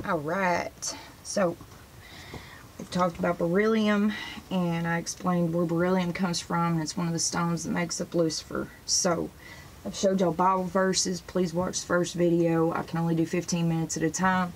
Alright, so we've talked about beryllium, and I explained where beryllium comes from, and it's one of the stones that makes up Lucifer. So I've showed y'all Bible verses. Please watch the first video. I can only do 15 minutes at a time.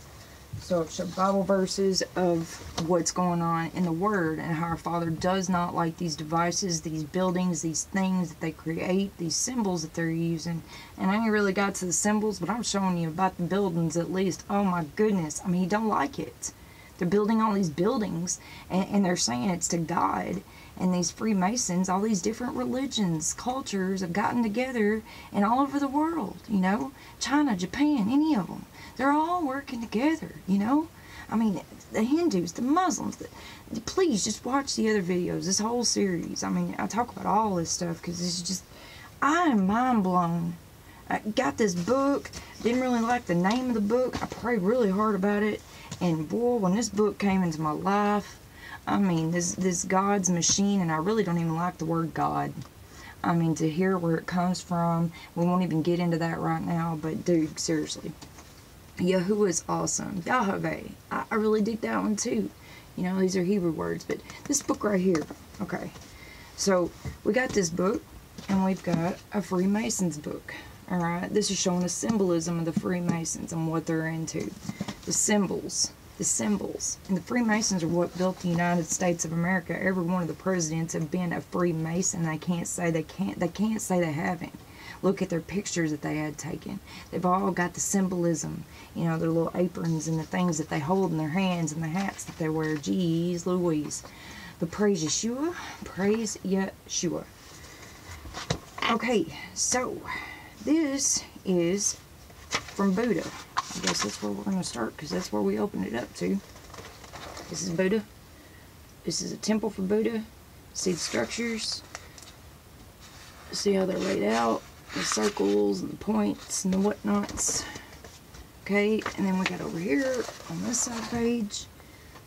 So I've showed Bible verses of what's going on in the Word and how our Father does not like these devices, these buildings, these things that they create, these symbols that they're using. And I ain't really got to the symbols, but I'm showing you about the buildings at least. Oh my goodness. I mean, he don't like it. They're building all these buildings, and they're saying it's to God. And these Freemasons, all these different religions, cultures have gotten together and all over the world, you know. China, Japan, any of them. They're all working together, you know. I mean, the Hindus, the Muslims. Please just watch the other videos, this whole series. I mean, I talk about all this stuff because it's just, I am mind blown. I got this book, didn't really like the name of the book. I prayed really hard about it. And boy, when this book came into my life, I mean, this God's machine, and I really don't even like the word God. I mean, to hear where it comes from, we won't even get into that right now, but dude, seriously. Yahuwah is awesome. Yahweh. I really dig that one too. You know, these are Hebrew words, but this book right here. Okay. So, we got this book, and we've got a Freemasons book. Alright, this is showing the symbolism of the Freemasons and what they're into. The symbols. The symbols. And the Freemasons are what built the United States of America. Every one of the presidents have been a Freemason. They can't say they haven't. Look at their pictures that they had taken. They've all got the symbolism. You know, their little aprons and the things that they hold in their hands and the hats that they wear. Jeez Louise. But praise Yeshua. Praise Yeshua. Okay, so this is from Buddha. I guess that's where we're going to start because that's where we opened it up to. This is Buddha. This is a temple for Buddha. See the structures. See how they're laid out. The circles and the points and the whatnots. Okay, and then we got over here on this side page.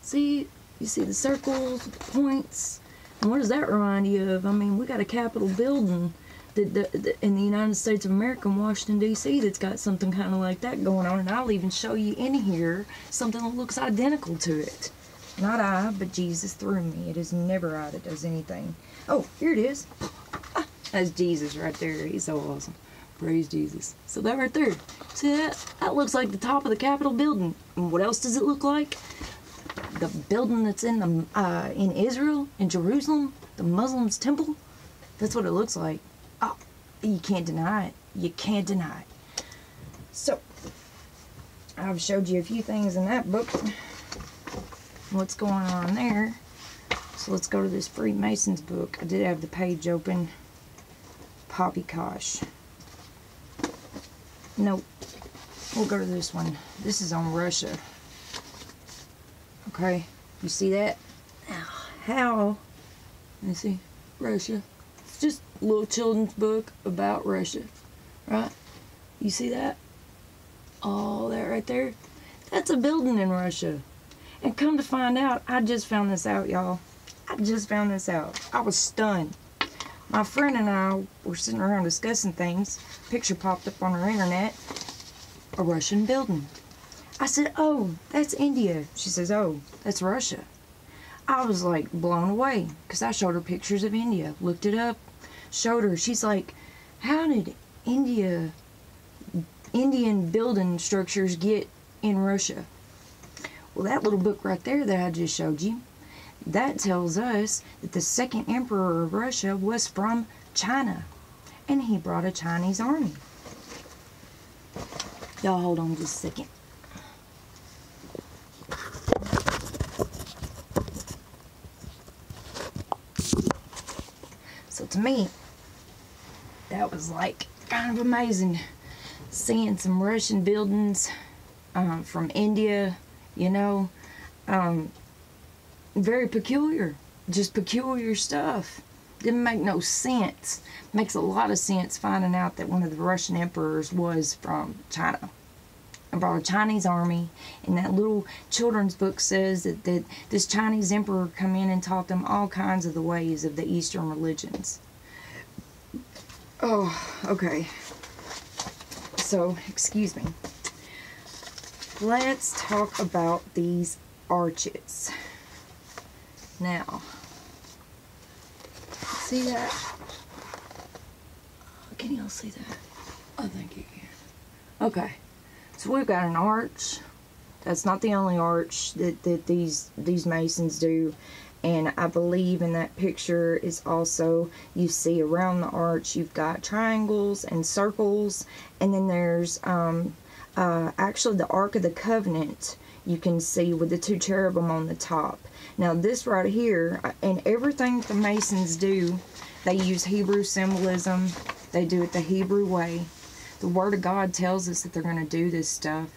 See, you see the circles, the points. And what does that remind you of? I mean, we got a Capitol building in the United States of America in Washington, D.C. that's got something kind of like that going on. And I'll even show you in here something that looks identical to it. Not I, but Jesus through me. It is never I that does anything. Oh, here it is. That's Jesus right there. He's so awesome. Praise Jesus. So that right there. See that? That looks like the top of the Capitol building. And what else does it look like? The building that's in Israel, in Jerusalem, the Muslims' temple. That's what it looks like. Oh, you can't deny it. You can't deny it. So, I've showed you a few things in that book. What's going on there. So let's go to this Freemasons book. I did have the page open. Poppycock. Nope. We'll go to this one. This is on Russia. Okay. You see that? How? Let me see. Russia. It's just a little children's book about Russia. Right? You see that? Oh, that right there? That's a building in Russia. And come to find out, I just found this out, y'all. I just found this out. I was stunned. My friend and I were sitting around discussing things. Picture popped up on our internet. A Russian building. I said, oh, that's India. She says, oh, that's Russia. I was like blown away because I showed her pictures of India. Looked it up. Showed her. She's like, how did Indian building structures get in Russia? Well, that little book right there that I just showed you, that tells us that the second emperor of Russia was from China. And he brought a Chinese army. Y'all hold on just a second. So to me, that was like kind of amazing. Seeing some Russian buildings from India, you know. Very peculiar. Just peculiar stuff. Didn't make no sense. Makes a lot of sense finding out that one of the Russian emperors was from China. And brought a Chinese army. And that little children's book says that this Chinese emperor come in and taught them all kinds of the ways of the Eastern religions. Oh, okay. So, excuse me. let's talk about these arches. Now, see that? Can y'all see that? I think you can. Okay, so we've got an arch. That's not the only arch that these masons do. And I believe in that picture is also, you see around the arch, you've got triangles and circles. And then there's actually the Ark of the Covenant you can see with the 2 cherubim on the top. Now this right here, and everything the Masons do, they use Hebrew symbolism. They do it the Hebrew way. The Word of God tells us that they're going to do this stuff.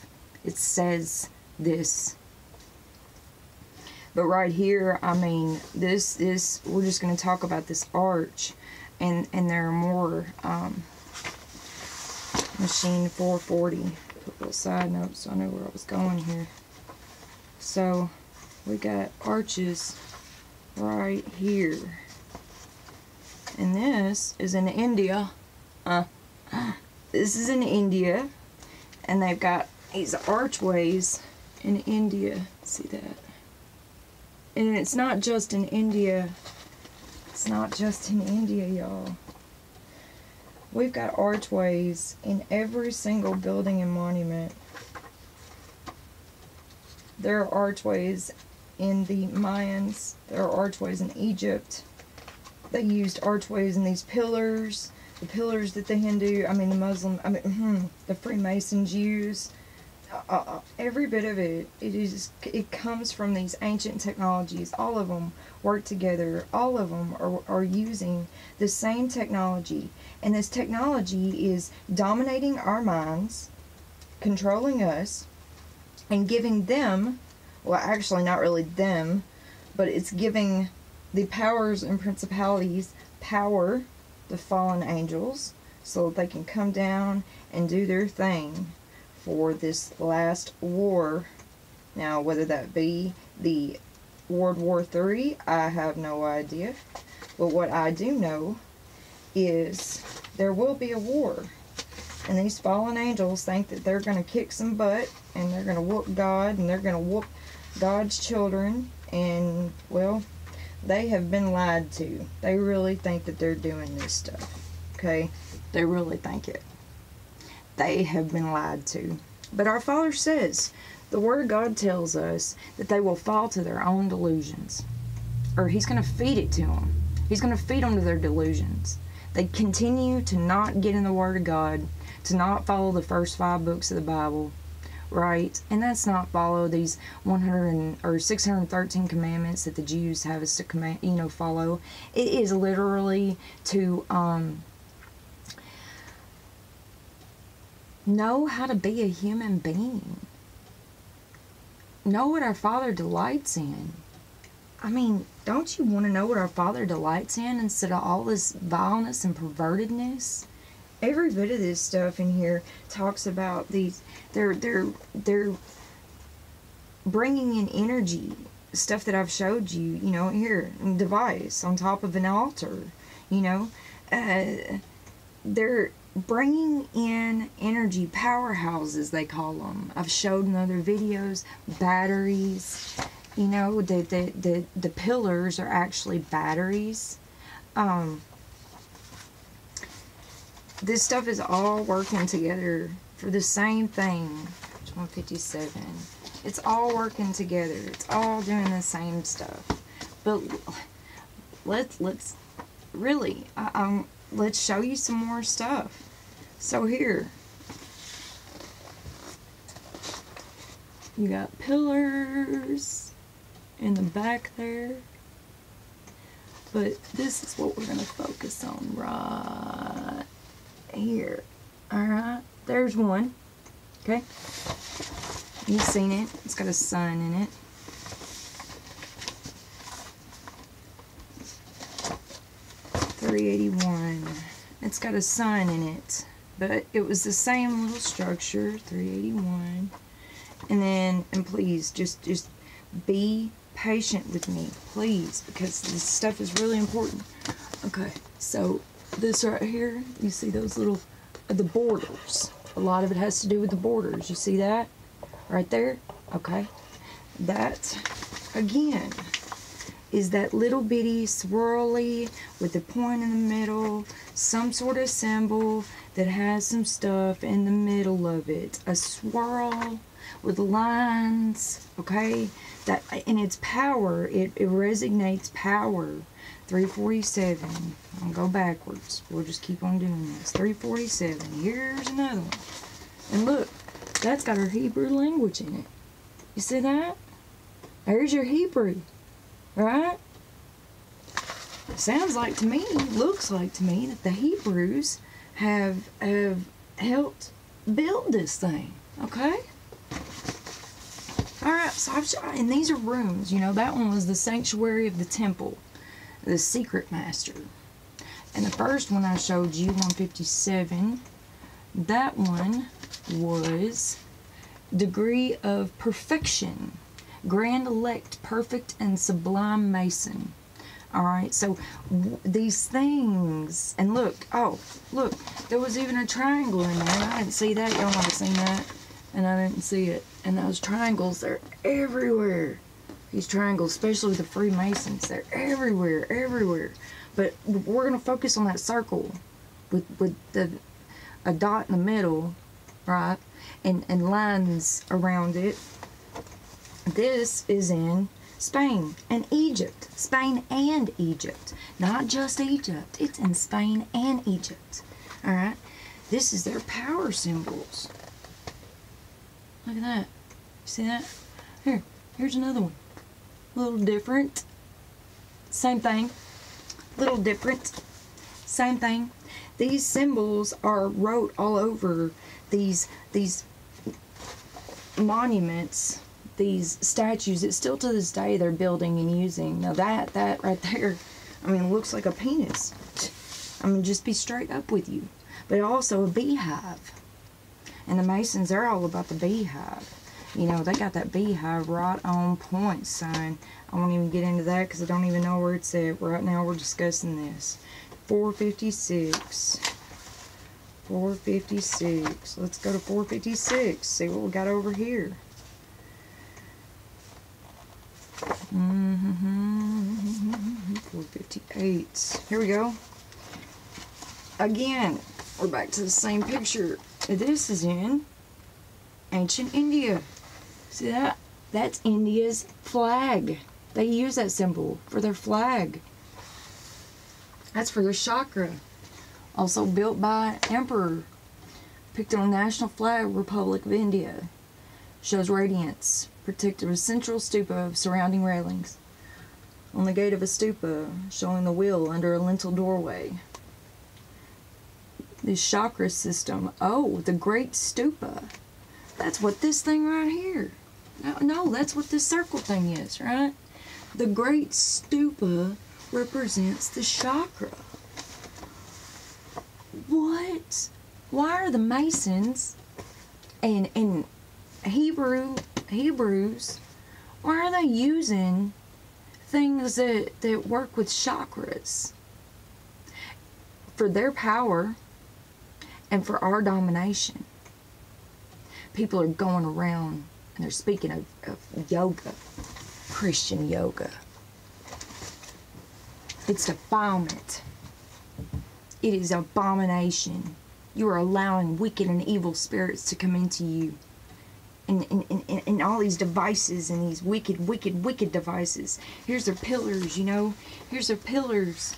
It says this. But right here, I mean, this we're just going to talk about this arch, and there are more. Machine 440. Put a little side note so I know where I was going here. So we got arches right here, and this is in India. This is in India, and they've got these archways in India. See that? And it's not just in India. It's not just in India, y'all. We've got archways in every single building and monument. There are archways in the Mayans. There are archways in Egypt. They used archways in these pillars. The pillars that the Hindu, the Muslim, the Freemasons use. Every bit of it, it comes from these ancient technologies. All of them work together. All of them are using the same technology. And this technology is dominating our minds, controlling us, and giving them, well, actually not really them, but it's giving the powers and principalities power, the fallen angels, so that they can come down and do their thing for this last war. Now, whether that be the World War III, I have no idea. But what I do know is there will be a war. And these fallen angels think that they're going to kick some butt, and they're going to whoop God, and they're going to whoop God's children. And, well, they have been lied to. They really think that they're doing this stuff. Okay? They really think it. They have been lied to. But our Father says, the Word of God tells us that they will fall to their own delusions. Or He's going to feed it to them. He's going to feed them to their delusions. They continue to not get in the Word of God, to not follow the first 5 books of the Bible, right? And that's not follow these 613 commandments that the Jews have us to follow. It is literally to know how to be a human being. Know what our Father delights in. Don't you want to know what our Father delights in instead of all this vileness and pervertedness? Every bit of this stuff in here talks about these. They're bringing in energy, stuff that I've showed you. Here, a device on top of an altar. They're bringing in energy powerhouses, they call them. I've showed in other videos batteries. The pillars are actually batteries. This stuff is all working together for the same thing. 157. It's all working together. It's all doing the same stuff. But let's really, let's show you some more stuff. So here, you got pillars in the back there. But this is what we're going to focus on right here. Alright, there's one. Okay, you've seen it. It's got a sun in it. .381. It's got a sun in it, but it was the same little structure. .381. And please just be patient with me, please, because this stuff is really important. Okay, so this right here, you see those little, the borders. A lot of it has to do with the borders. You see that? right there, okay? That, again, is that little bitty swirly with a point in the middle, some sort of symbol that has some stuff in the middle of it. A swirl with lines, okay? That, in its power, it resonates power. 347. I'll go backwards. We'll just keep on doing this. 347. Here's another one. And look, that's got our Hebrew language in it. You see that? There's your Hebrew. Right? Sounds like to me, looks like to me, that the Hebrews have helped build this thing. Okay? Alright, so and these are rooms. You know, that one was the sanctuary of the temple. The secret master. And the first one I showed you, 157, that one was degree of perfection. Grand elect, perfect and sublime mason. Alright, so these things, and look, oh, look, there was even a triangle in there. I didn't see that. Y'all might have seen that. And I didn't see it. And those triangles, they're everywhere. These triangles, especially the Freemasons, they're everywhere, everywhere. But we're going to focus on that circle with a dot in the middle, right? And lines around it. This is in Spain and Egypt. Spain and Egypt. Not just Egypt. It's in Spain and Egypt. Alright? This is their power symbols. Look at that. See that? Here's another one. A little different. Same thing. Little different. Same thing. These symbols are wrote all over these monuments, these statues that still to this day they're building and using. Now that right there, I mean, looks like a penis. I mean, just be straight up with you. But also a beehive. And the Masons, they're all about the beehive. You know, they got that beehive right on point, son. I won't even get into that because I don't even know where it's at. Right now we're discussing this. 456. 456. Let's go to 456. See what we got over here. 458. Here we go. Again, we're back to the same picture. This is in ancient India. See that? That's India's flag. They use that symbol for their flag. That's for their chakra. Also built by Emperor. Pictured on National Flag, Republic of India. Shows radiance. Protected with central stupa of surrounding railings. On the gate of a stupa, showing the wheel under a lintel doorway. This chakra system. Oh, the Great Stupa. That's what this thing right here. No, that's what this circle thing is, right? The Great Stupa represents the chakra. What? Why are the Masons and Hebrews, why are they using things that work with chakras for their power and for our domination? People are going around and they're speaking of yoga, Christian yoga. It's defilement. It is abomination. You are allowing wicked and evil spirits to come into you. And all these devices and these wicked devices. Here's their pillars, you know. Here's their pillars.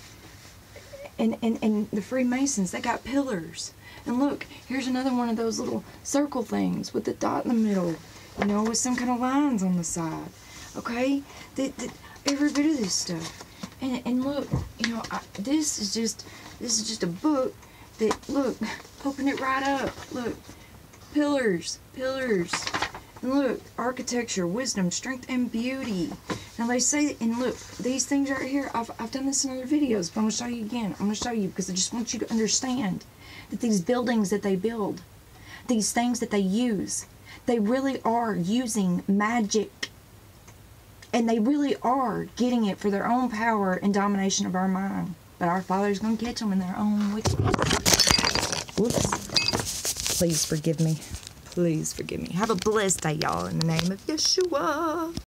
And the Freemasons, they got pillars. And look, here's another one of those little circle things with the dot in the middle, you know, with some kind of lines on the side. Okay? Every bit of this stuff. And look, you know, this is just a book that, look, open it right up. Look, pillars. And look, architecture, wisdom, strength, and beauty. Now they say, and look, these things right here, I've done this in other videos, but I'm going to show you again. I'm going to show you because I just want you to understand that these buildings that they build, these things that they use, they really are using magic. And they really are getting it for their own power and domination of our mind. But our Father's going to catch them in their own wickedness. Whoops. Please forgive me. Please forgive me. Have a blessed day, y'all, in the name of Yeshua.